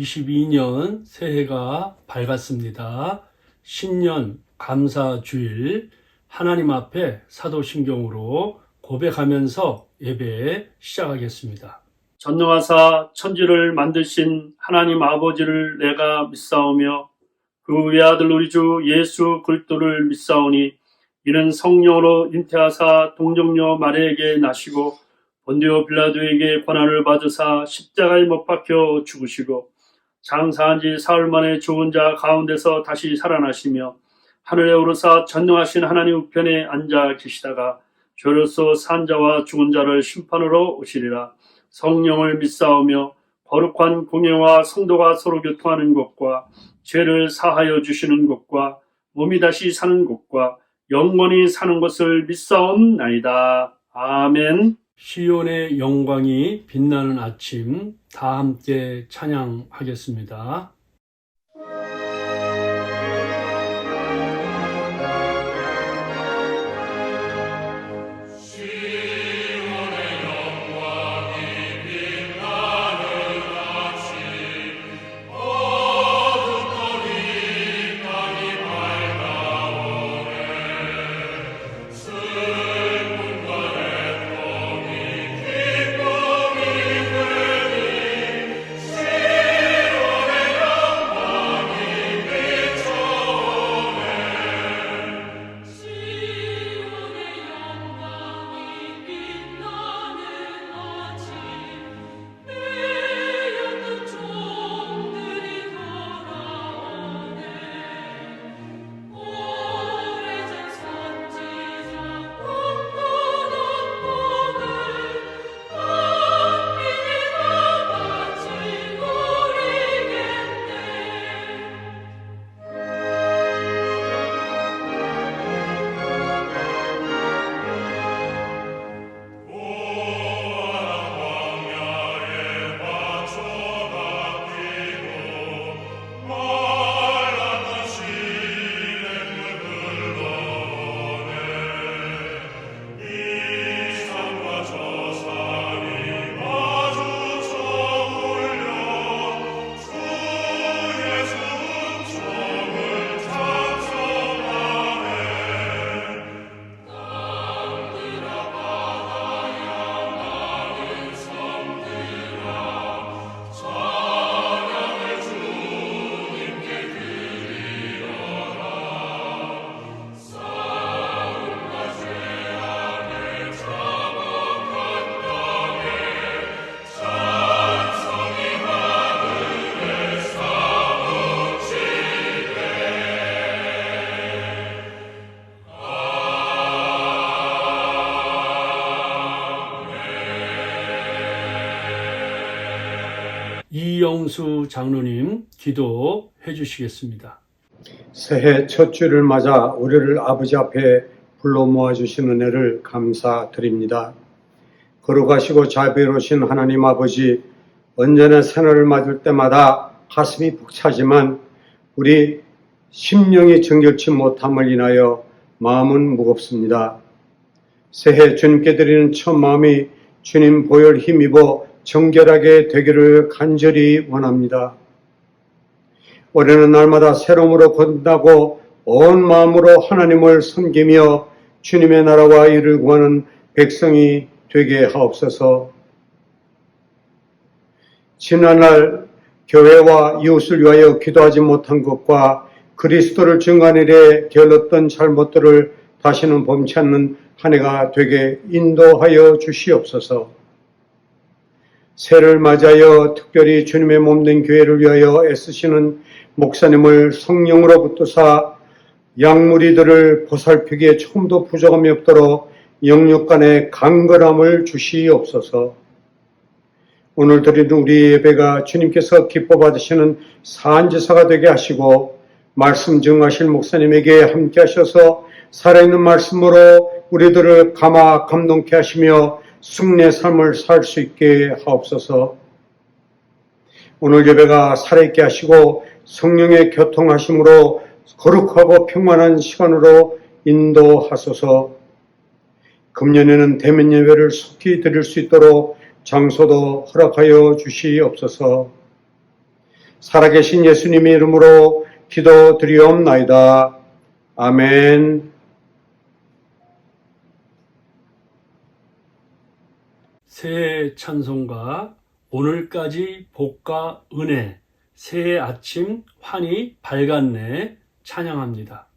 2022년 새해가 밝았습니다. 신년 감사주일 하나님 앞에 사도신경으로 고백하면서 예배 시작하겠습니다. 전능하사 천지를 만드신 하나님 아버지를 내가 믿사오며 그 외아들 우리 주 예수 그리스도를 믿사오니 이는 성령으로 잉태하사 동정녀 마리아에게 나시고 본디오 빌라도에게 고난을 받으사 십자가에 못 박혀 죽으시고 장사한 지 사흘 만에 죽은 자 가운데서 다시 살아나시며 하늘에 오르사 전능하신 하나님 우편에 앉아 계시다가 죄로서 산 자와 죽은 자를 심판으로 오시리라. 성령을 믿사오며 거룩한 공예와 성도가 서로 교통하는 것과 죄를 사하여 주시는 것과 몸이 다시 사는 것과 영원히 사는 것을 믿사옵나이다. 아멘. 시온의 영광이 빛나는 아침, 다 함께 찬양하겠습니다. 이영수 장로님 기도해 주시겠습니다. 새해 첫 주를 맞아 우리를 아버지 앞에 불러 모아주신 은혜를 감사드립니다. 거룩하시고 자비로우신 하나님 아버지, 언제나 새해를 맞을 때마다 가슴이 벅차지만 우리 심령이 정결치 못함을 인하여 마음은 무겁습니다. 새해 주님께 드리는 첫 마음이 주님 보혈 힘입어 정결하게 되기를 간절히 원합니다. 올해는 날마다 새로움으로 건다고 온 마음으로 하나님을 섬기며 주님의 나라와 일을 구하는 백성이 되게 하옵소서. 지난날 교회와 이웃을 위하여 기도하지 못한 것과 그리스도를 증거하는 일에 게을렀던 잘못들을 다시는 범치 않는 한 해가 되게 인도하여 주시옵소서. 새해를 맞이하여 특별히 주님의 몸된 교회를 위하여 애쓰시는 목사님을 성령으로 붙드사 양무리들을 보살피기에 조금도 부족함이 없도록 영육 간의 강건함을 주시옵소서. 오늘 드리는 우리 예배가 주님께서 기뻐 받으시는 사안제사가 되게 하시고 말씀 증하실 목사님에게 함께 하셔서 살아있는 말씀으로 우리들을 감화 감동케 하시며 승리의 삶을 살 수 있게 하옵소서. 오늘 예배가 살아있게 하시고 성령의 교통하심으로 거룩하고 평안한 시간으로 인도하소서. 금년에는 대면 예배를 속히 드릴 수 있도록 장소도 허락하여 주시옵소서. 살아계신 예수님의 이름으로 기도드리옵나이다. 아멘. 새해 찬송가 오늘까지 복과 은혜 새해 아침 환히 밝았네 찬양합니다.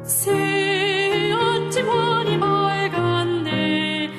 새 아침 환히 밝았네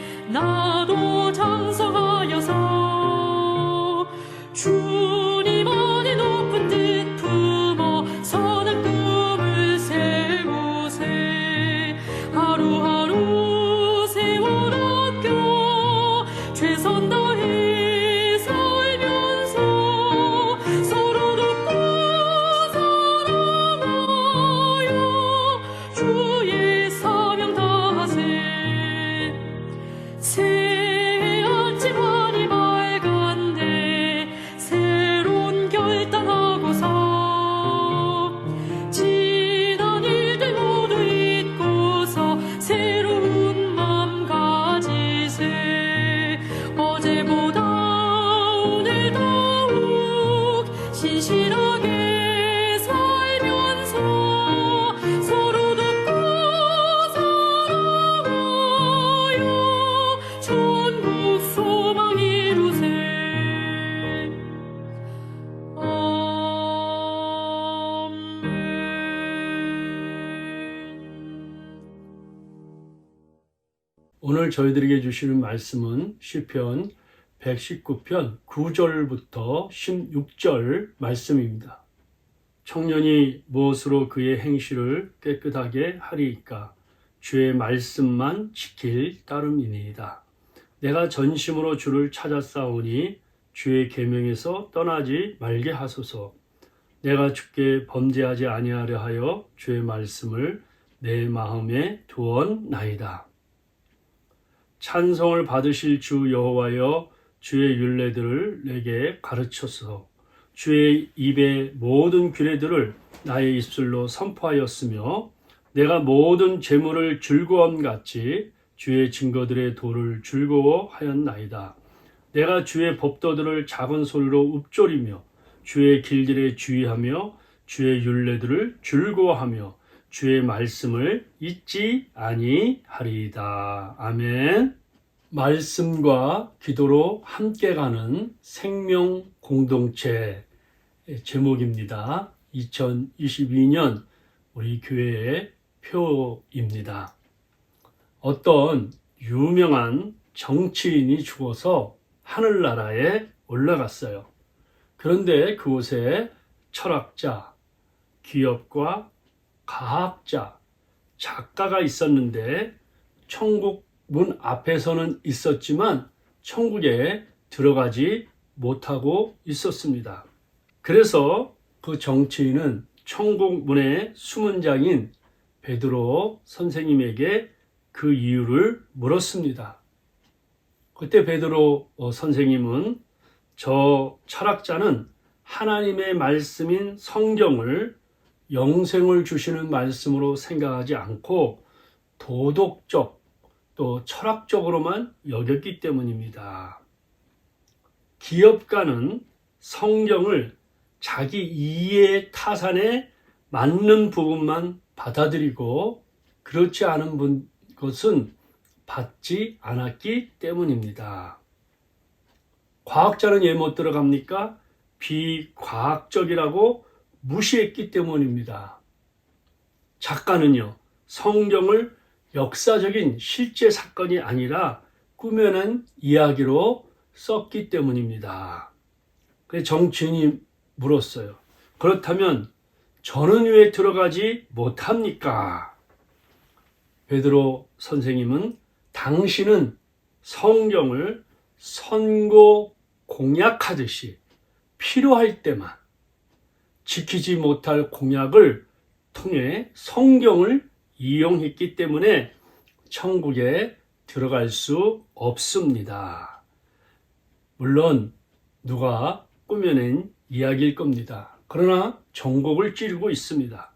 오늘 저희들에게 주시는 말씀은 시편 119편 9절부터 16절 말씀입니다. 청년이 무엇으로 그의 행실을 깨끗하게 하리이까? 주의 말씀만 지킬 따름이니이다. 내가 전심으로 주를 찾았사오니 주의 계명에서 떠나지 말게 하소서. 내가 주께 범죄하지 아니하려 하여 주의 말씀을 내 마음에 두었나이다. 찬송을 받으실 주 여호와여, 주의 율례들을 내게 가르쳐서 주의 입의 모든 규례들을 나의 입술로 선포하였으며 내가 모든 재물을 즐거움같이 주의 증거들의 도를 즐거워하였나이다. 내가 주의 법도들을 작은 소리로 읊조리며 주의 길들에 주의하며 주의 율례들을 즐거워하며 주의 말씀을 잊지 아니하리이다. 아멘. 말씀과 기도로 함께 가는 생명 공동체 제목입니다. 2022년 우리 교회의 표입니다. 어떤 유명한 정치인이 죽어서 하늘나라에 올라갔어요. 그런데 그곳에 철학자, 기업가, 과학자, 작가가 있었는데 천국 문 앞에서는 있었지만 천국에 들어가지 못하고 있었습니다. 그래서 그 정치인은 천국 문의 수문장인 베드로 선생님에게 그 이유를 물었습니다. 그때 베드로 선생님은 저 철학자는 하나님의 말씀인 성경을 영생을 주시는 말씀으로 생각하지 않고 도덕적 또 철학적으로만 여겼기 때문입니다. 기업가는 성경을 자기 이해 타산에 맞는 부분만 받아들이고 그렇지 않은 것은 받지 않았기 때문입니다. 과학자는 왜 못 들어갑니까? 비과학적이라고 무시했기 때문입니다. 작가는요, 성경을 역사적인 실제 사건이 아니라 꾸며낸 이야기로 썼기 때문입니다. 그래서 정치인이 물었어요. 그렇다면 저는 왜 들어가지 못합니까? 베드로 선생님은 당신은 성경을 선고 공약하듯이 필요할 때만 지키지 못할 공약을 통해 성경을 이용했기 때문에 천국에 들어갈 수 없습니다. 물론 누가 꾸며낸 이야기일 겁니다. 그러나 전곡을 찌르고 있습니다.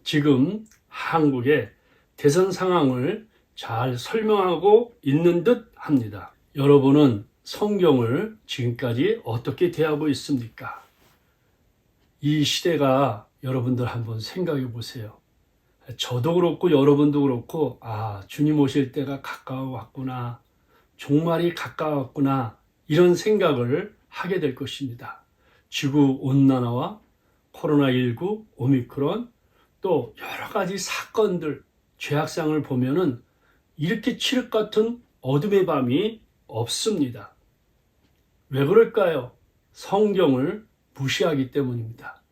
지금 한국의 대선 상황을 잘 설명하고 있는 듯 합니다. 여러분은 성경을 지금까지 어떻게 대하고 있습니까? 이 시대가 여러분들 한번 생각해 보세요. 저도 그렇고 여러분도 그렇고 주님 오실 때가 가까워 왔구나, 종말이 가까웠구나, 이런 생각을 하게 될 것입니다. 지구온난화와 코로나19, 오미크론, 또 여러 가지 사건들, 죄악상을 보면은 이렇게 칠흑 같은 어둠의 밤이 없습니다. 왜 그럴까요? 성경을 무시하기 때문입니다.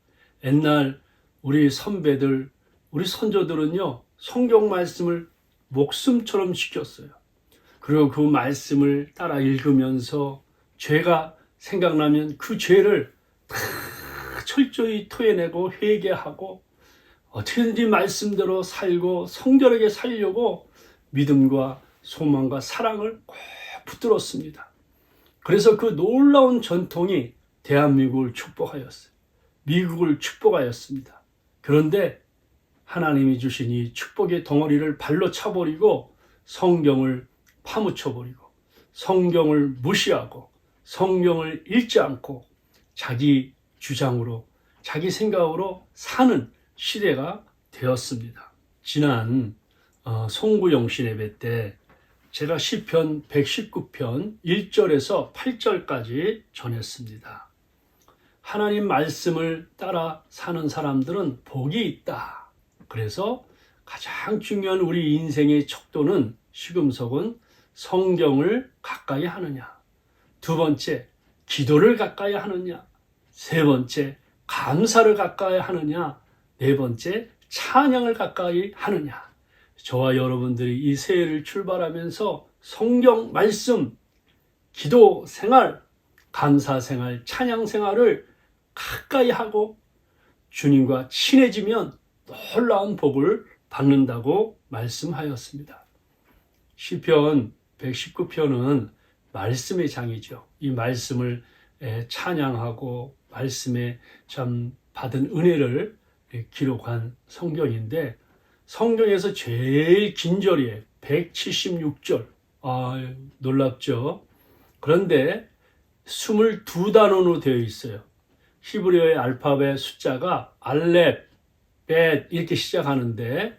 옛날 우리 선배들, 우리 선조들은요, 성경 말씀을 목숨처럼 지켰어요. 그리고 그 말씀을 따라 읽으면서 죄가 생각나면 그 죄를 다 철저히 토해내고 회개하고 어떻게든지 말씀대로 살고 성결하게 살려고 믿음과 소망과 사랑을 꼭 붙들었습니다. 그래서 그 놀라운 전통이 대한민국을 축복하였어요. 미국을 축복하였습니다. 그런데 하나님이 주신 이 축복의 덩어리를 발로 차버리고 성경을 파묻혀버리고 성경을 무시하고 성경을 읽지 않고 자기 주장으로 자기 생각으로 사는 시대가 되었습니다. 지난 송구영신 예배 때 제가 시편 119편 1절에서 8절까지 전했습니다. 하나님 말씀을 따라 사는 사람들은 복이 있다. 그래서 가장 중요한 우리 인생의 척도는 시금석은 성경을 가까이 하느냐. 두 번째, 기도를 가까이 하느냐. 세 번째, 감사를 가까이 하느냐. 네 번째, 찬양을 가까이 하느냐. 저와 여러분들이 이 새해를 출발하면서 성경 말씀, 기도 생활, 감사 생활, 찬양 생활을 가까이 하고 주님과 친해지면 놀라운 복을 받는다고 말씀하였습니다. 시편 119편은 말씀의 장이죠. 이 말씀을 찬양하고 말씀에 참 받은 은혜를 기록한 성경인데, 성경에서 제일 긴 절이에요. 176절. 놀랍죠? 그런데 22단원으로 되어 있어요. 히브리어의 알파벳 숫자가 알렙, 벳 이렇게 시작하는데,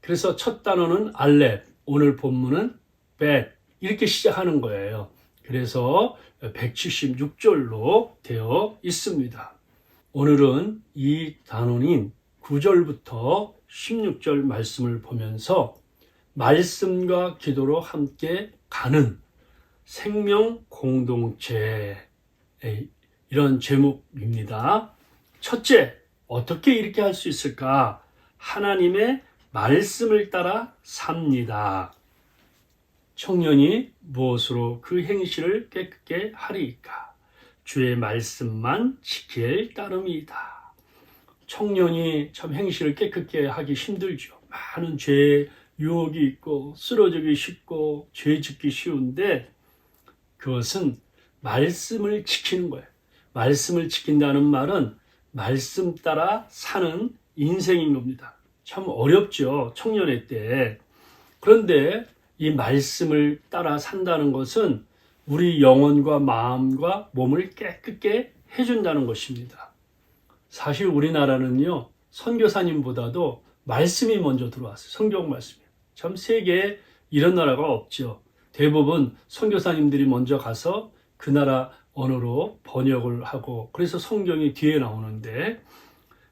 그래서 첫 단어는 알렙, 오늘 본문은 벳 이렇게 시작하는 거예요. 그래서 176절로 되어 있습니다. 오늘은 이 단원인 9절부터 16절 말씀을 보면서 말씀과 기도로 함께 가는 생명 공동체, 이런 제목입니다. 첫째, 어떻게 이렇게 할 수 있을까? 하나님의 말씀을 따라 삽니다. 청년이 무엇으로 그 행실을 깨끗게 하리이까? 주의 말씀만 지킬 따름이다. 청년이 참 행실을 깨끗게 하기 힘들죠. 많은 죄의 유혹이 있고 쓰러지기 쉽고 죄 짓기 쉬운데, 그것은 말씀을 지키는 거예요. 말씀을 지킨다는 말은 말씀 따라 사는 인생인 겁니다. 참 어렵죠, 청년의 때. 그런데 이 말씀을 따라 산다는 것은 우리 영혼과 마음과 몸을 깨끗게 해준다는 것입니다. 사실 우리나라는요, 선교사님보다도 말씀이 먼저 들어왔어요. 성경 말씀이. 참 세계에 이런 나라가 없죠. 대부분 선교사님들이 먼저 가서 그 나라 언어로 번역을 하고, 그래서 성경이 뒤에 나오는데,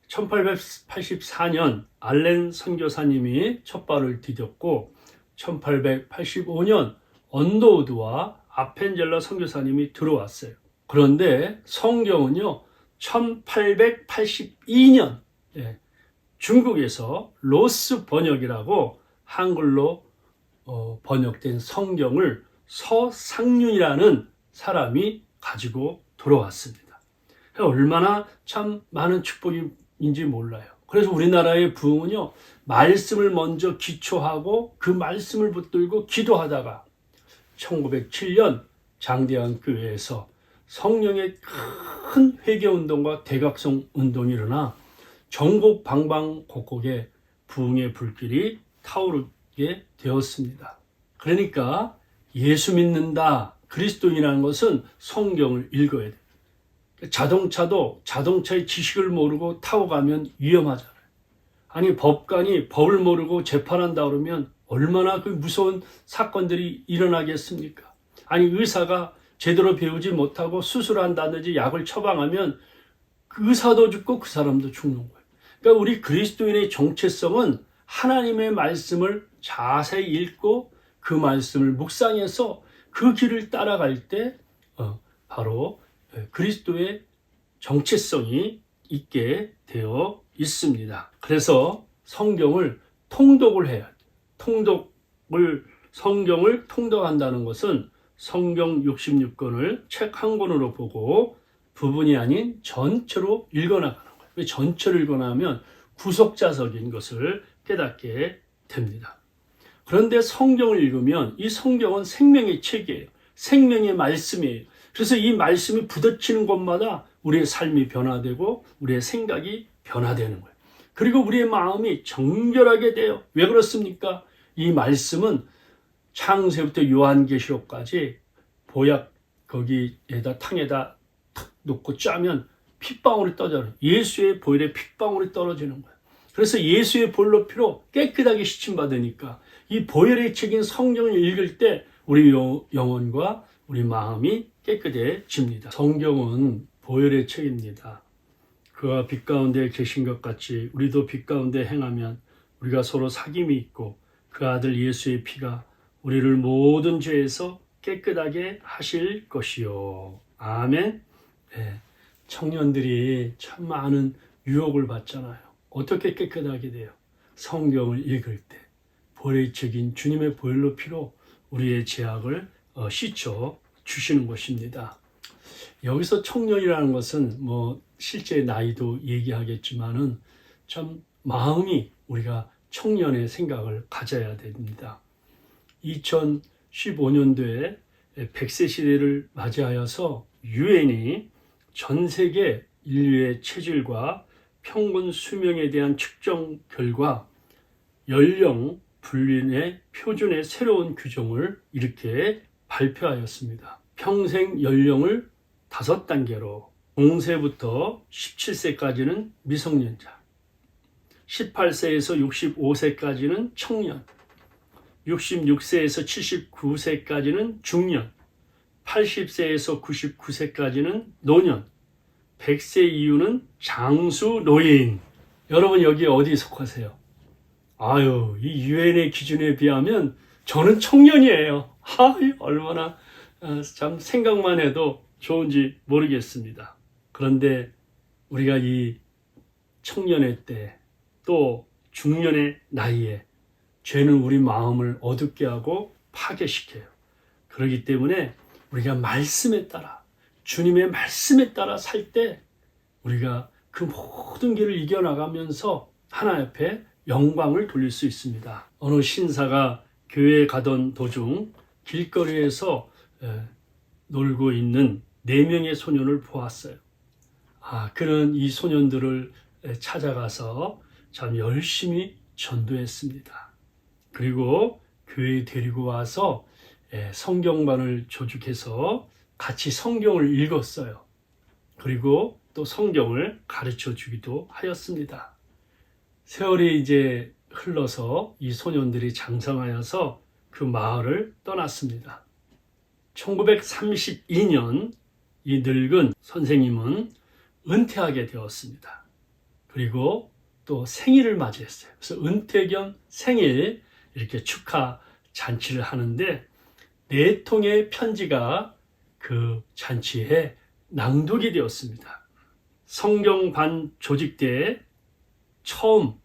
1884년 알렌 선교사님이 첫 발을 디뎠고, 1885년 언더우드와 아펜젤러 선교사님이 들어왔어요. 그런데 성경은요, 1882년 중국에서 로스 번역이라고 한글로 번역된 성경을 서상륜이라는 사람이 가지고 들어왔습니다. 얼마나 참 많은 축복인지 몰라요. 그래서 우리나라의 부흥은요, 말씀을 먼저 기초하고 그 말씀을 붙들고 기도하다가 1907년 장대한 교회에서 성령의 큰 회개운동과 대각성 운동이 일어나 전국 방방곡곡에 부흥의 불길이 타오르게 되었습니다. 그러니까 예수 믿는다, 그리스도인이라는 것은 성경을 읽어야 돼요. 자동차도 자동차의 지식을 모르고 타고 가면 위험하잖아요. 아니, 법관이 법을 모르고 재판한다 그러면 얼마나 그 무서운 사건들이 일어나겠습니까? 아니, 의사가 제대로 배우지 못하고 수술한다든지 약을 처방하면 그 의사도 죽고 그 사람도 죽는 거예요. 그러니까 우리 그리스도인의 정체성은 하나님의 말씀을 자세히 읽고 그 말씀을 묵상해서 그 길을 따라갈 때 바로 그리스도의 정체성이 있게 되어 있습니다. 그래서 성경을 통독을 해야 돼요. 성경을 통독한다는 것은 성경 66권을 책 한 권으로 보고 부분이 아닌 전체로 읽어나가는 거예요. 왜 전체를 읽어나가면 구속자석인 것을 깨닫게 됩니다. 그런데 성경을 읽으면 이 성경은 생명의 책이에요. 생명의 말씀이에요. 그래서 이 말씀이 부딪히는 곳마다 우리의 삶이 변화되고 우리의 생각이 변화되는 거예요. 그리고 우리의 마음이 정결하게 돼요. 왜 그렇습니까? 이 말씀은 창세부터 요한계시록까지 보약 거기에다 탕에다 탁 놓고 짜면 핏방울이 떨어져요. 예수의 보혈에 핏방울이 떨어지는 거예요. 그래서 예수의 보혈로 피로 깨끗하게 씻김받으니까 이 보혈의 책인 성경을 읽을 때 우리 영혼과 우리 마음이 깨끗해집니다. 성경은 보혈의 책입니다. 그가 빛 가운데 계신 것 같이 우리도 빛 가운데 행하면 우리가 서로 사귐이 있고 그 아들 예수의 피가 우리를 모든 죄에서 깨끗하게 하실 것이요. 아멘. 네, 청년들이 참 많은 유혹을 받잖아요. 어떻게 깨끗하게 돼요? 성경을 읽을 때 보혈적인 주님의 보혈로 피로 우리의 죄악을 씻어 주시는 것입니다. 여기서 청년이라는 것은 뭐 실제 나이도 얘기하겠지만은 참 마음이 우리가 청년의 생각을 가져야 됩니다. 2015년도에 100세 시대를 맞이하여서 유엔이 전 세계 인류의 체질과 평균 수명에 대한 측정 결과 연령 불륜의 표준의 새로운 규정을 이렇게 발표하였습니다. 평생 연령을 5단계로 0세부터 17세까지는 미성년자, 18세에서 65세까지는 청년, 66세에서 79세까지는 중년, 80세에서 99세까지는 노년, 100세 이후는 장수 노인. 여러분 여기 어디에 속하세요? 아유, 이 유엔의 기준에 비하면 저는 청년이에요. 얼마나 참 생각만 해도 좋은지 모르겠습니다. 그런데 우리가 이 청년의 때 또 중년의 나이에 죄는 우리 마음을 어둡게 하고 파괴시켜요. 그렇기 때문에 우리가 말씀에 따라 주님의 말씀에 따라 살 때 우리가 그 모든 길을 이겨나가면서 하나님 앞에 영광을 돌릴 수 있습니다. 어느 신사가 교회에 가던 도중 길거리에서 놀고 있는 4명의 소년을 보았어요. 그는 이 소년들을 찾아가서 참 열심히 전도했습니다. 그리고 교회에 데리고 와서 성경반을 조직해서 같이 성경을 읽었어요. 그리고 또 성경을 가르쳐 주기도 하였습니다. 세월이 이제 흘러서 이 소년들이 장성하여서 그 마을을 떠났습니다. 1932년 이 늙은 선생님은 은퇴하게 되었습니다. 그리고 또 생일을 맞이했어요. 그래서 은퇴 겸 생일 이렇게 축하 잔치를 하는데 4통의 편지가 그 잔치에 낭독이 되었습니다. 성경반 조직 때 처음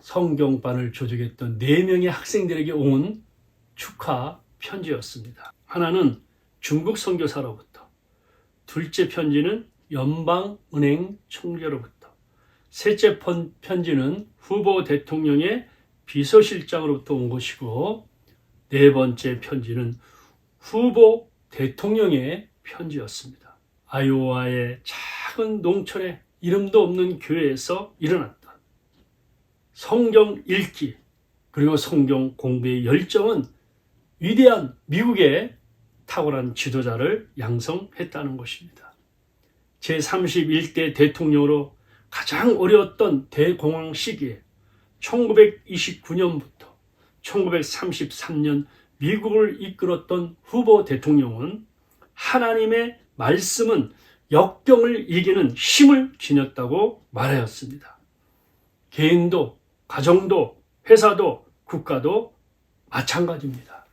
성경반을 조직했던 4명의 학생들에게 온 축하 편지였습니다. 하나는 중국 선교사로부터, 둘째 편지는 연방은행 총재로부터, 셋째 편지는 후보 대통령의 비서실장으로부터 온 것이고, 4번째 편지는 후보 대통령의 편지였습니다. 아이오와의 작은 농촌에 이름도 없는 교회에서 일어났던 성경 읽기 그리고 성경 공부의 열정은 위대한 미국의 탁월한 지도자를 양성했다는 것입니다. 제31대 대통령으로 가장 어려웠던 대공황 시기에 1929년부터 1933년 미국을 이끌었던 후보 대통령은 하나님의 말씀은 역경을 이기는 힘을 지녔다고 말하였습니다. 개인도, 가정도, 회사도, 국가도 마찬가지입니다.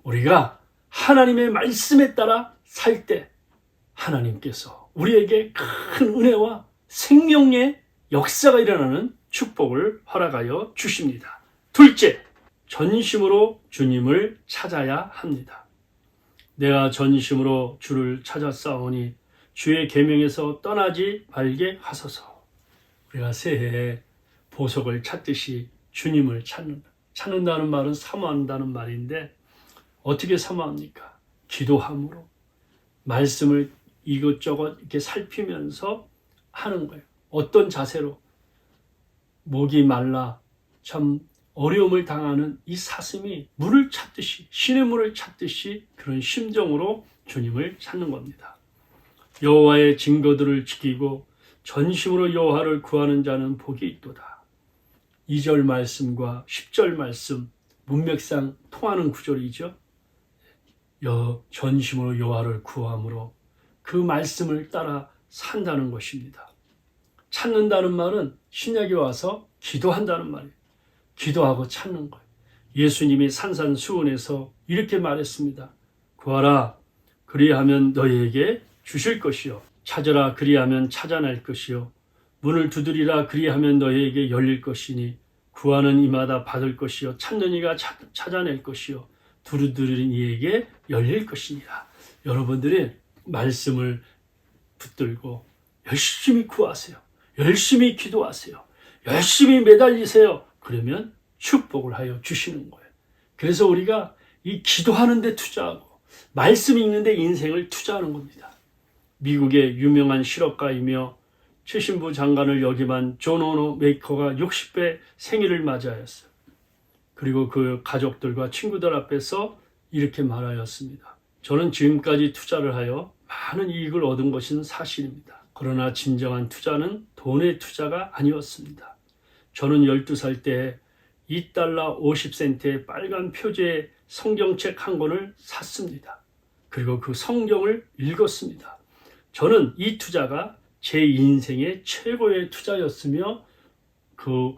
우리가 하나님의 말씀에 따라 살 때 하나님께서 우리에게 큰 은혜와 생명의 역사가 일어나는 축복을 허락하여 주십니다. 둘째, 전심으로 주님을 찾아야 합니다. 내가 전심으로 주를 찾았사오니 주의 계명에서 떠나지 말게 하소서. 우리가 새해에 보석을 찾듯이 주님을 찾는다는 말은 사모한다는 말인데 어떻게 사모합니까? 기도함으로 말씀을 이것저것 이렇게 살피면서 하는 거예요. 어떤 자세로? 목이 말라 참 어려움을 당하는 이 사슴이 물을 찾듯이, 신의 물을 찾듯이 그런 심정으로 주님을 찾는 겁니다. 여호와의 증거들을 지키고 전심으로 여호와를 구하는 자는 복이 있도다. 2절 말씀과 10절 말씀 문맥상 통하는 구절이죠. 전심으로 여호와를 구함으로 그 말씀을 따라 산다는 것입니다. 찾는다는 말은 신약에 와서 기도한다는 말이에요. 기도하고 찾는 거예요. 예수님이 산산수훈에서 이렇게 말했습니다. 구하라, 그리하면 너희에게 주실 것이요. 찾으라, 그리하면 찾아낼 것이요. 문을 두드리라, 그리하면 너희에게 열릴 것이니 구하는 이마다 받을 것이요. 찾는 이가 찾아낼 것이요. 두드리는 이에게 열릴 것이니라. 여러분들이 말씀을 붙들고 열심히 구하세요. 열심히 기도하세요. 열심히 매달리세요. 그러면 축복을 하여 주시는 거예요. 그래서 우리가 이 기도하는 데 투자하고 말씀 읽는 데 인생을 투자하는 겁니다. 미국의 유명한 실업가이며 최신부 장관을 역임한 존 오노 메이커가 60배 생일을 맞이하였어요. 그리고 그 가족들과 친구들 앞에서 이렇게 말하였습니다. 저는 지금까지 투자를 하여 많은 이익을 얻은 것은 사실입니다. 그러나 진정한 투자는 돈의 투자가 아니었습니다. 저는 12살 때 $2 50센트의 빨간 표지의 성경책 한 권을 샀습니다. 그리고 그 성경을 읽었습니다. 저는 이 투자가 제 인생의 최고의 투자였으며 그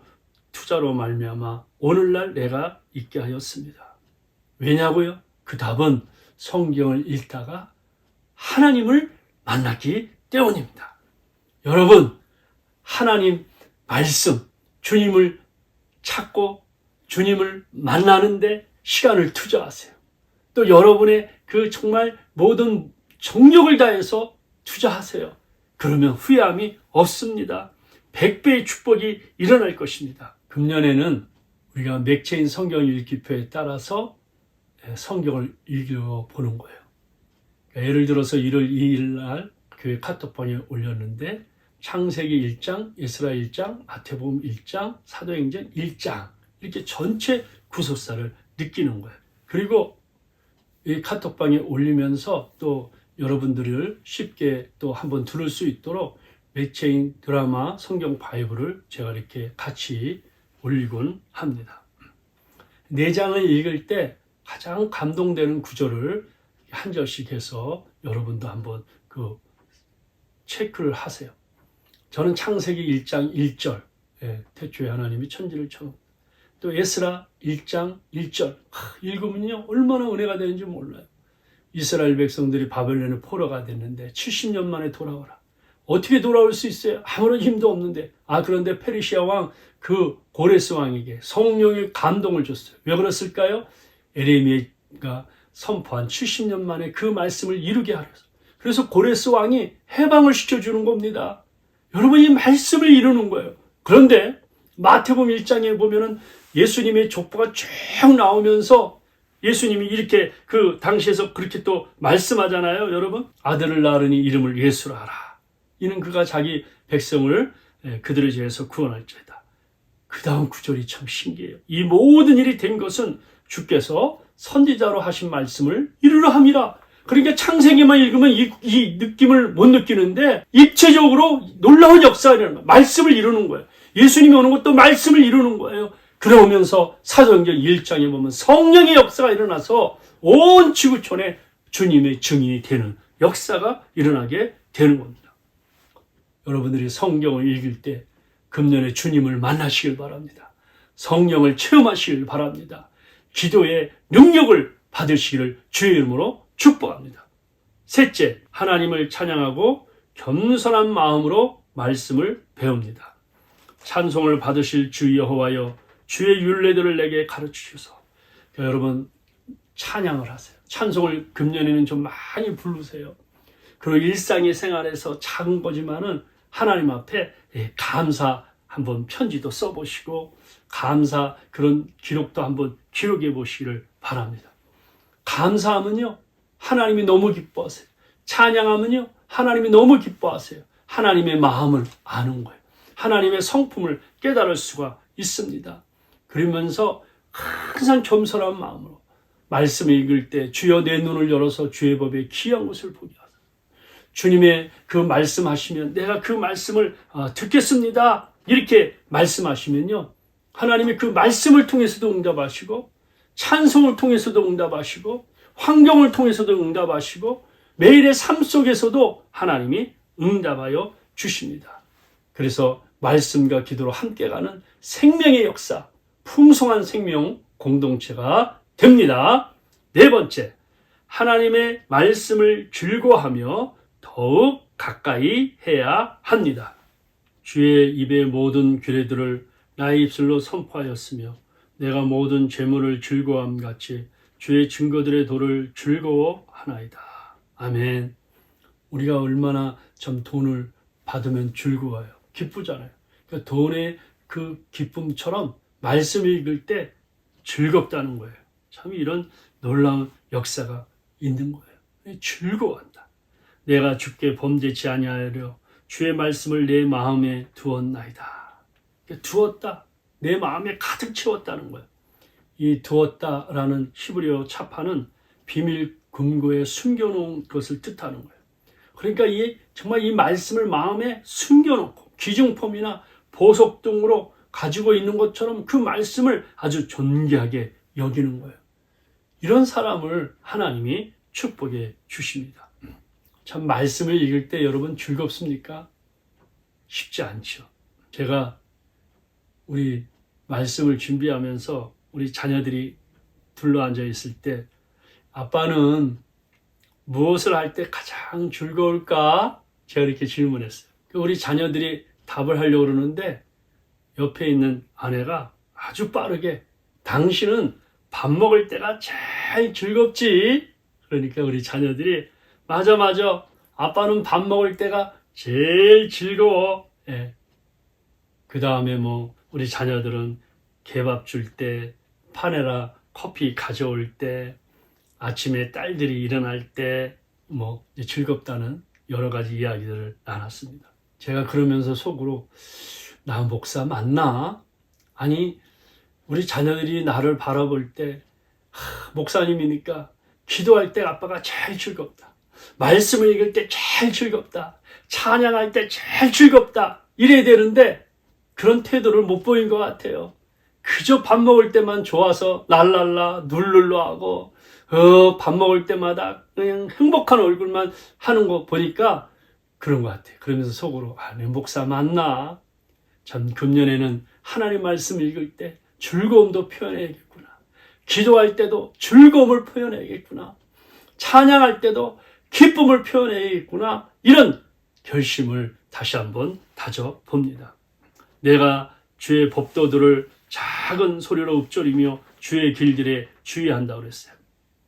투자로 말미암아 오늘날 내가 있게 하였습니다. 왜냐고요? 그 답은 성경을 읽다가 하나님을 만났기 때문입니다. 여러분, 하나님 말씀, 주님을 찾고 주님을 만나는데 시간을 투자하세요. 또 여러분의 그 정말 모든 정력을 다해서 투자하세요. 그러면 후회함이 없습니다. 100배의 축복이 일어날 것입니다. 금년에는 우리가 맥체인 성경 읽기표에 따라서 성경을 읽어보는 거예요. 그러니까 예를 들어서 1월 2일 날 교회 카톡방에 올렸는데 창세기 1장, 에스라 1장, 마태복음 1장, 사도행전 1장 이렇게 전체 구속사를 느끼는 거예요. 그리고 이 카톡방에 올리면서 또 여러분들을 쉽게 또 한번 들을 수 있도록 맥체인 드라마 성경 바이블을 제가 이렇게 같이 올리곤 합니다. 4장을 읽을 때 가장 감동되는 구절을 한 절씩 해서 여러분도 한번 그 체크를 하세요. 저는 창세기 1장 1절, 태초에 하나님이 천지를 또 에스라 1장 1절 읽으면요 얼마나 은혜가 되는지 몰라요. 이스라엘 백성들이 바벨론의 포로가 됐는데 70년 만에 돌아오라. 어떻게 돌아올 수 있어요? 아무런 힘도 없는데. 그런데 페르시아 왕 그 고레스 왕에게 성령의 감동을 줬어요. 왜 그랬을까요? 에레미야가 선포한 70년 만에 그 말씀을 이루게 하려서. 그래서 고레스 왕이 해방을 시켜주는 겁니다. 여러분, 이 말씀을 이루는 거예요. 그런데 마태복음 1장에 보면은 예수님의 족보가 쭉 나오면서 예수님이 이렇게 그 당시에서 그렇게 또 말씀하잖아요. 여러분, 아들을 낳으니 이름을 예수라 하라. 이는 그가 자기 백성을 그들의 죄에서 구원할지어다. 그 다음 구절이 참 신기해요. 이 모든 일이 된 것은 주께서 선지자로 하신 말씀을 이루려 함이라. 그러니까 창세기만 읽으면 이 느낌을 못 느끼는데 입체적으로 놀라운 역사가 일어나는 거예요. 말씀을 이루는 거예요. 예수님이 오는 것도 말씀을 이루는 거예요. 그러면서 사도행전 1장에 보면 성령의 역사가 일어나서 온 지구촌에 주님의 증인이 되는 역사가 일어나게 되는 겁니다. 여러분들이 성경을 읽을 때 금년에 주님을 만나시길 바랍니다. 성령을 체험하시길 바랍니다. 기도의 능력을 받으시기를 주의 이름으로 축복합니다. 셋째, 하나님을 찬양하고 겸손한 마음으로 말씀을 배웁니다. 찬송을 받으실 주 여호와여, 주의 율례들을 내게 가르치셔서. 여러분, 찬양을 하세요. 찬송을 금년에는 좀 많이 부르세요. 그리고 일상의 생활에서 작은 거지만은 하나님 앞에 감사 한번 편지도 써보시고 감사 그런 기록도 한번 기록해 보시기를 바랍니다. 감사하면요 하나님이 너무 기뻐하세요. 찬양하면요 하나님이 너무 기뻐하세요. 하나님의 마음을 아는 거예요. 하나님의 성품을 깨달을 수가 있습니다. 그러면서 항상 겸손한 마음으로 말씀을 읽을 때 주여 내 눈을 열어서 주의 법에 귀한 것을 보게 하소서. 주님의 그 말씀하시면 내가 그 말씀을 듣겠습니다. 이렇게 말씀하시면요 하나님이 그 말씀을 통해서도 응답하시고 찬송을 통해서도 응답하시고 환경을 통해서도 응답하시고 매일의 삶 속에서도 하나님이 응답하여 주십니다. 그래서 말씀과 기도로 함께 가는 생명의 역사, 풍성한 생명 공동체가 됩니다. 네 번째, 하나님의 말씀을 즐거워하며 더욱 가까이 해야 합니다. 주의 입의 모든 규례들을 나의 입술로 선포하였으며 내가 모든 죄물을 즐거워함 같이 주의 증거들의 도를 즐거워하나이다. 아멘. 우리가 얼마나 참 돈을 받으면 즐거워요. 기쁘잖아요. 그러니까 돈의 그 기쁨처럼 말씀을 읽을 때 즐겁다는 거예요. 참 이런 놀라운 역사가 있는 거예요. 즐거워한다. 내가 주께 범죄치 아니하려 주의 말씀을 내 마음에 두었나이다. 두었다. 내 마음에 가득 채웠다는 거예요. 이 두었다라는 히브리어 차파는 비밀 금고에 숨겨놓은 것을 뜻하는 거예요. 그러니까 정말 이 말씀을 마음에 숨겨놓고 기증품이나 보석 등으로 가지고 있는 것처럼 그 말씀을 아주 존귀하게 여기는 거예요. 이런 사람을 하나님이 축복해 주십니다. 참 말씀을 읽을 때 여러분 즐겁습니까? 쉽지 않죠. 제가 우리 말씀을 준비하면서 우리 자녀들이 둘러앉아 있을 때 아빠는 무엇을 할 때 가장 즐거울까? 제가 이렇게 질문했어요. 우리 자녀들이 답을 하려고 그러는데 옆에 있는 아내가 아주 빠르게 당신은 밥 먹을 때가 제일 즐겁지? 그러니까 우리 자녀들이 맞아 아빠는 밥 먹을 때가 제일 즐거워. 예. 그 다음에 우리 자녀들은 개밥 줄 때, 파네라 커피 가져올 때, 아침에 딸들이 일어날 때 즐겁다는 여러 가지 이야기들을 나눴습니다. 제가 그러면서 속으로 나 목사 맞나? 아니 우리 자녀들이 나를 바라볼 때 목사님이니까 기도할 때 아빠가 제일 즐겁다. 말씀을 읽을 때 제일 즐겁다. 찬양할 때 제일 즐겁다. 이래야 되는데 그런 태도를 못 보인 것 같아요. 그저 밥 먹을 때만 좋아서 랄랄라 눌룰라 하고 밥 먹을 때마다 그냥 행복한 얼굴만 하는 거 보니까 그런 것 같아요. 그러면서 속으로 내 목사 맞나? 참 금년에는 하나님 말씀 읽을 때 즐거움도 표현해야겠구나. 기도할 때도 즐거움을 표현해야겠구나. 찬양할 때도 기쁨을 표현해야겠구나. 이런 결심을 다시 한번 다져봅니다. 내가 주의 법도들을 작은 소리로 읊조리며 주의 길들에 주의한다고 그랬어요.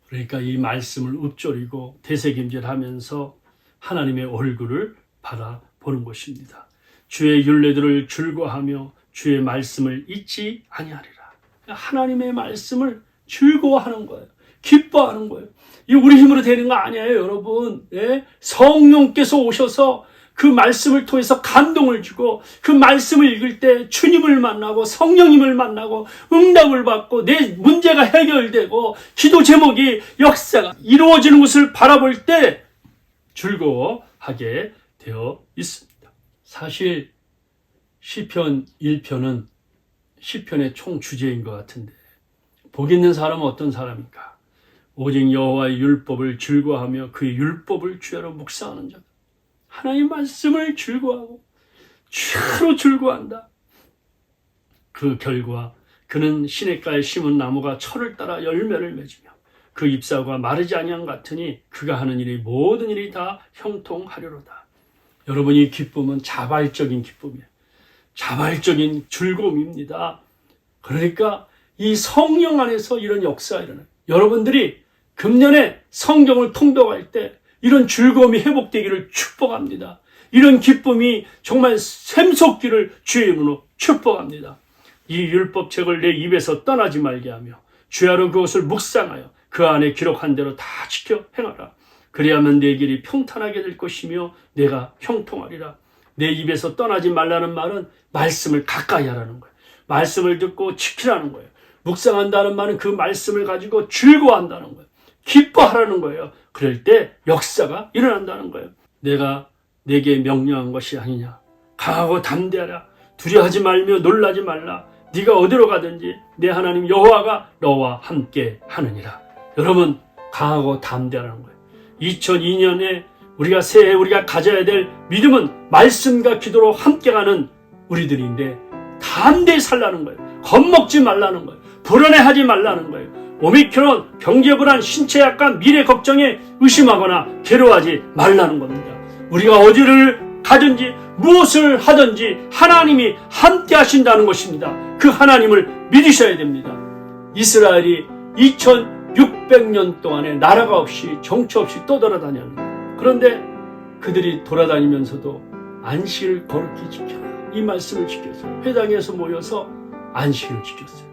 그러니까 이 말씀을 읊조리고 되새김질하면서 하나님의 얼굴을 바라보는 것입니다. 주의 율례들을 즐거워하며 주의 말씀을 잊지 아니하리라. 하나님의 말씀을 즐거워하는 거예요. 기뻐하는 거예요. 이 우리 힘으로 되는 거 아니에요, 여러분. 예? 성령께서 오셔서 그 말씀을 통해서 감동을 주고 그 말씀을 읽을 때 주님을 만나고 성령님을 만나고 응답을 받고 내 문제가 해결되고 기도 제목이 역사가 이루어지는 것을 바라볼 때 즐거워하게 되어 있습니다. 사실 시편 1편은 시편의 총 주제인 것 같은데 복 있는 사람은 어떤 사람입니까? 오직 여호와의 율법을 즐거워하며 그의 율법을 주야로 묵상하는 자다. 하나님의 말씀을 즐거워하고 주야로 즐거워한다. 그 결과 그는 시냇가에 심은 나무가 철을 따라 열매를 맺으며 그 잎사가 마르지 아니한 같으니 그가 하는 일이 모든 일이 다 형통하려로다. 여러분 이 기쁨은 자발적인 기쁨이에요. 자발적인 즐거움입니다. 그러니까 이 성령 안에서 이런 역사가 일어나요. 여러분들이 금년에 성경을 통독할 때 이런 즐거움이 회복되기를 축복합니다. 이런 기쁨이 정말 샘솟기를 주의 이름으로 축복합니다. 이 율법책을 내 입에서 떠나지 말게 하며 주야로 그것을 묵상하여 그 안에 기록한 대로 다 지켜 행하라. 그리하면 내 길이 평탄하게 될 것이며 내가 형통하리라. 내 입에서 떠나지 말라는 말은 말씀을 가까이 하라는 거예요. 말씀을 듣고 지키라는 거예요. 묵상한다는 말은 그 말씀을 가지고 즐거워한다는 거예요. 기뻐하라는 거예요. 그럴 때 역사가 일어난다는 거예요. 내가 내게 명령한 것이 아니냐. 강하고 담대하라. 두려워하지 말며 놀라지 말라. 네가 어디로 가든지 내 하나님 여호와가 너와 함께 하느니라. 여러분 강하고 담대하라는 거예요. 2002년에 우리가 새해 우리가 가져야 될 믿음은 말씀과 기도로 함께 가는 우리들인데 담대히 살라는 거예요. 겁먹지 말라는 거예요. 불안해하지 말라는 거예요. 오미크론, 경제 불안, 신체 약간, 미래 걱정에 의심하거나 괴로워하지 말라는 겁니다. 우리가 어디를 가든지 무엇을 하든지 하나님이 함께 하신다는 것입니다. 그 하나님을 믿으셔야 됩니다. 이스라엘이 2600년 동안에 나라가 없이 정치 없이 떠돌아다녔는데, 그런데 그들이 돌아다니면서도 안식을 거룩히 지켜라, 이 말씀을 지켰어요. 회당에서 모여서 안식을 지켰어요.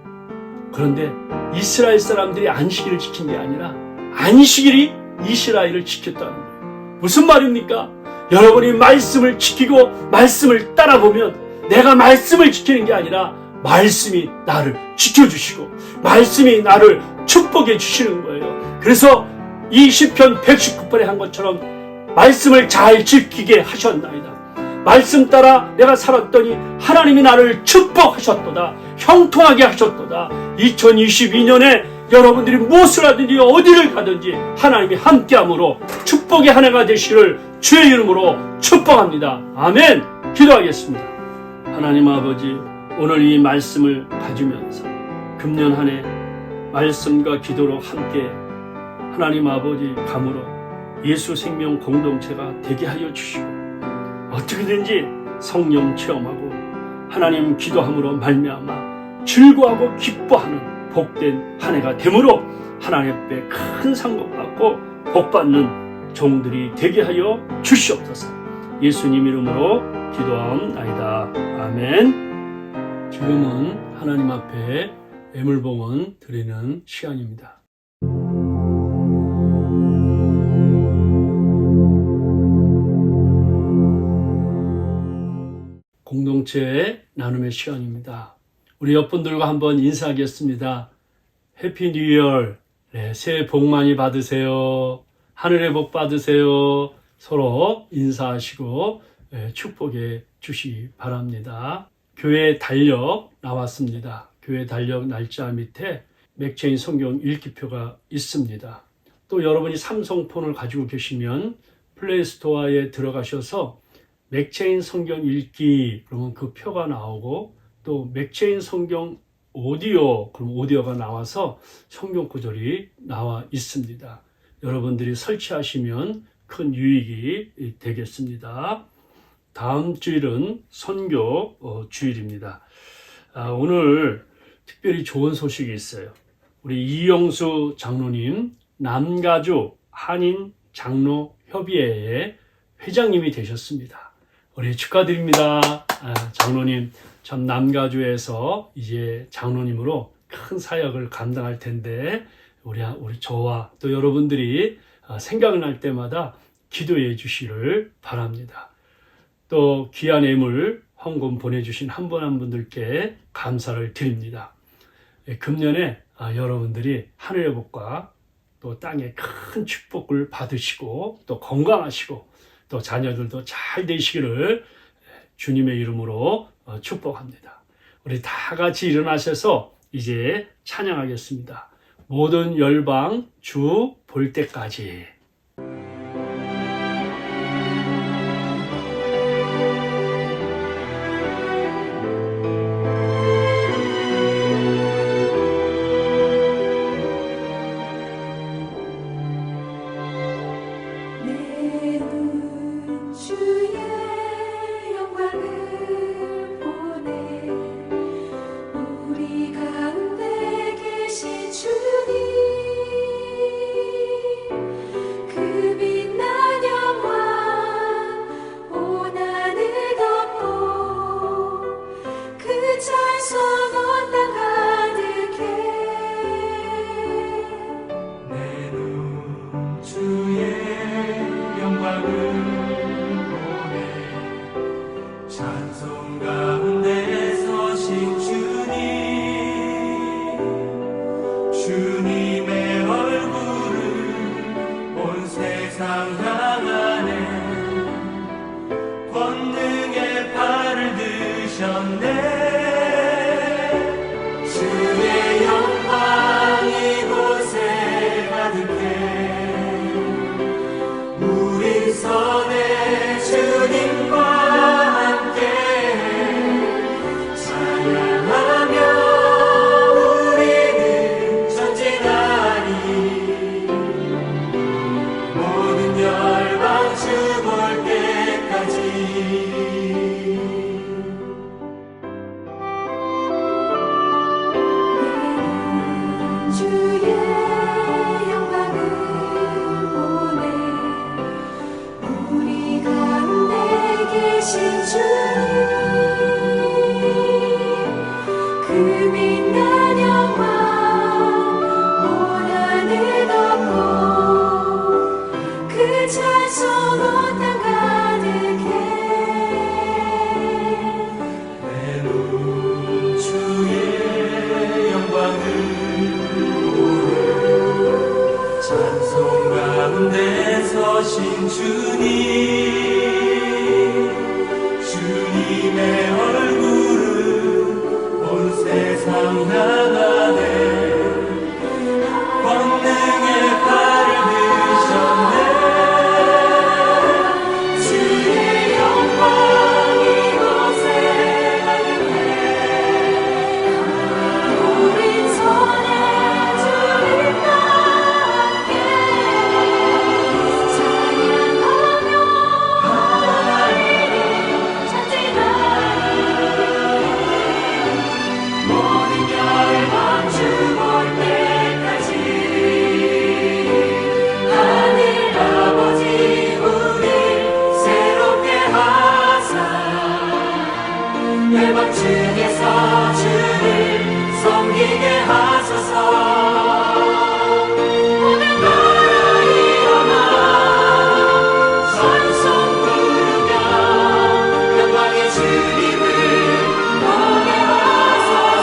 그런데 이스라엘 사람들이 안식일을 지킨 게 아니라 안식일이 이스라엘을 지켰다는 거예요. 무슨 말입니까? 여러분이 말씀을 지키고 말씀을 따라보면 내가 말씀을 지키는 게 아니라 말씀이 나를 지켜주시고 말씀이 나를 축복해 주시는 거예요. 그래서 이 시편 119편에 한 것처럼 말씀을 잘 지키게 하셨나이다. 말씀 따라 내가 살았더니 하나님이 나를 축복하셨도다. 형통하게 하셨도다. 2022년에 여러분들이 무엇을 하든지 어디를 가든지 하나님이 함께함으로 축복의 한 해가 되시기를 주의 이름으로 축복합니다. 아멘. 기도하겠습니다. 하나님 아버지, 오늘 이 말씀을 가지면서 금년 한 해 말씀과 기도로 함께 하나님 아버지 감으로 예수 생명 공동체가 되게 하여 주시고 어떻게든지 성령 체험하고 하나님 기도함으로 말미암아 즐거워하고 기뻐하는 복된 한 해가 되므로 하나님 앞에 큰 상급 받고 복받는 종들이 되게 하여 주시옵소서. 예수님 이름으로 기도하옵나이다. 아멘. 지금은 하나님 앞에 애물봉헌 드리는 시간입니다. 공동체 나눔의 시간입니다. 우리 옆분들과 한번 인사하겠습니다. 해피 뉴 이어. 네, 새해 복 많이 받으세요. 하늘의 복 받으세요. 서로 인사하시고 축복해 주시기 바랍니다. 교회 달력 나왔습니다. 교회 달력 날짜 밑에 맥체인 성경 읽기표가 있습니다. 또 여러분이 삼성폰을 가지고 계시면 플레이스토어에 들어가셔서 맥체인 성경 읽기 그러면 그 표가 나오고 또 맥체인 성경 오디오 그럼 오디오가 나와서 성경 구절이 나와 있습니다. 여러분들이 설치하시면 큰 유익이 되겠습니다. 다음 주일은 선교 주일입니다. 오늘 특별히 좋은 소식이 있어요. 우리 이영수 장로님 남가주 한인 장로 협의회의 회장님이 되셨습니다. 우리 축하드립니다. 장로님 참 남가주에서 이제 장로님으로 큰 사역을 감당할 텐데 우리 저와 또 여러분들이 생각날 때마다 기도해 주시기를 바랍니다. 또 귀한 예물 헌금 보내주신 한 분 한 분들께 감사를 드립니다. 금년에 여러분들이 하늘의 복과 또 땅의 큰 축복을 받으시고 또 건강하시고 또 자녀들도 잘 되시기를 주님의 이름으로 축복합니다. 우리 다 같이 일어나셔서 이제 찬양하겠습니다. 모든 열방 주 볼 때까지. 우리 수고탕 가득해 내 눈 주의 영광을 보네 찬송 가운데 서신 주님 주님의 얼굴을 온 세상 향하네 권능의 팔을 드셨네 주의 영광 이곳에 가득해 우리 손에 주님과 함께 찬양하며 하나님을 찬송하리 모든 열방 주볼 때까지 하늘 아버지 우릴 새롭게 하사 열방 중에서 주를 섬기게 하소서 오늘 나라 일어나 찬송 부르며 영광의 주님을 보게 하소서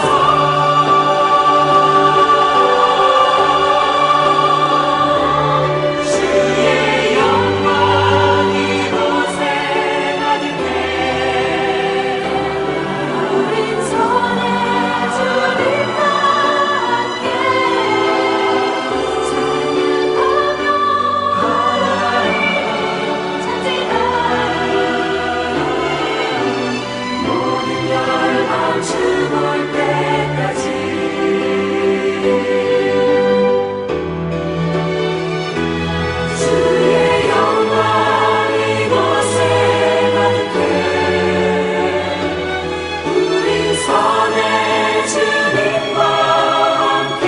주의 영광 이곳에 가득해 우린 손에 주님과 함께 찬양하며 하나님을 찬송하리 모든 열방 주볼 때까지 주의 영광 이곳에 가득해 우리 손에 주님과 함께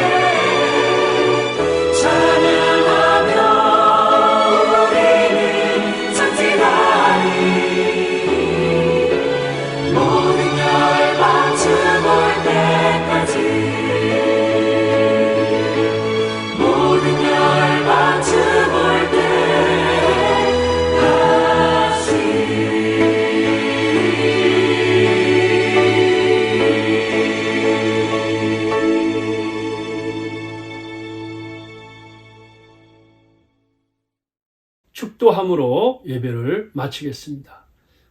찬양하며 우리는 찬송하리 모든 열방 주볼 때까지 모든 열방 주볼 축도함으로 예배를 마치겠습니다.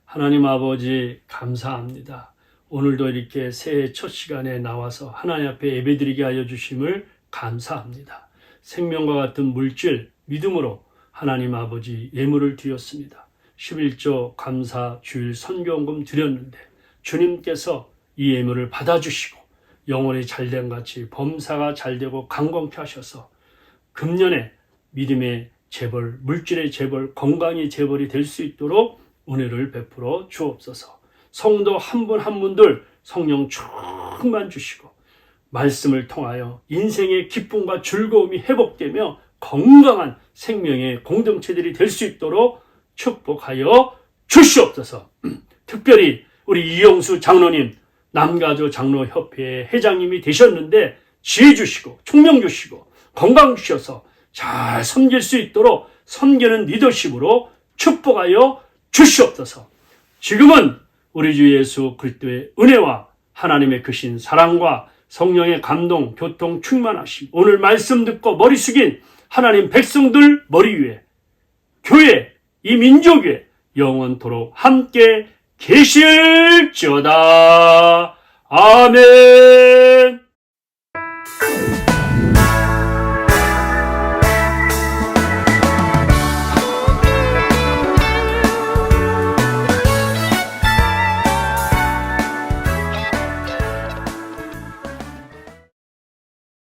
하나님 아버지 감사합니다. 오늘도 이렇게 새해 첫 시간에 나와서 하나님 앞에 예배드리게 하여 주심을 감사합니다. 생명과 같은 물질 믿음으로 하나님 아버지 예물을 드렸습니다. 11조 감사 주일 선교헌금 드렸는데 주님께서 이 예물을 받아주시고 영혼이 잘된 같이 범사가 잘되고 강건케 하셔서 금년에 믿음의 재벌, 물질의 재벌, 건강의 재벌이 될 수 있도록 은혜를 베풀어 주옵소서. 성도 한 분 한 분들 성령 충만 주시고 말씀을 통하여 인생의 기쁨과 즐거움이 회복되며 건강한 생명의 공동체들이 될 수 있도록 축복하여 주시옵소서. 특별히 우리 이영수 장로님, 남가조 장로협회의 회장님이 되셨는데 지혜 주시고 총명 주시고 건강 주셔서 잘 섬길 수 있도록 섬기는 리더십으로 축복하여 주시옵소서. 지금은 우리 주 예수 그리스도의 은혜와 하나님의 크신 사랑과 성령의 감동, 교통 충만하심, 오늘 말씀 듣고 머리 숙인 하나님 백성들 머리 위에 교회, 이 민족 위에 영원토록 함께 계실지어다. 아멘.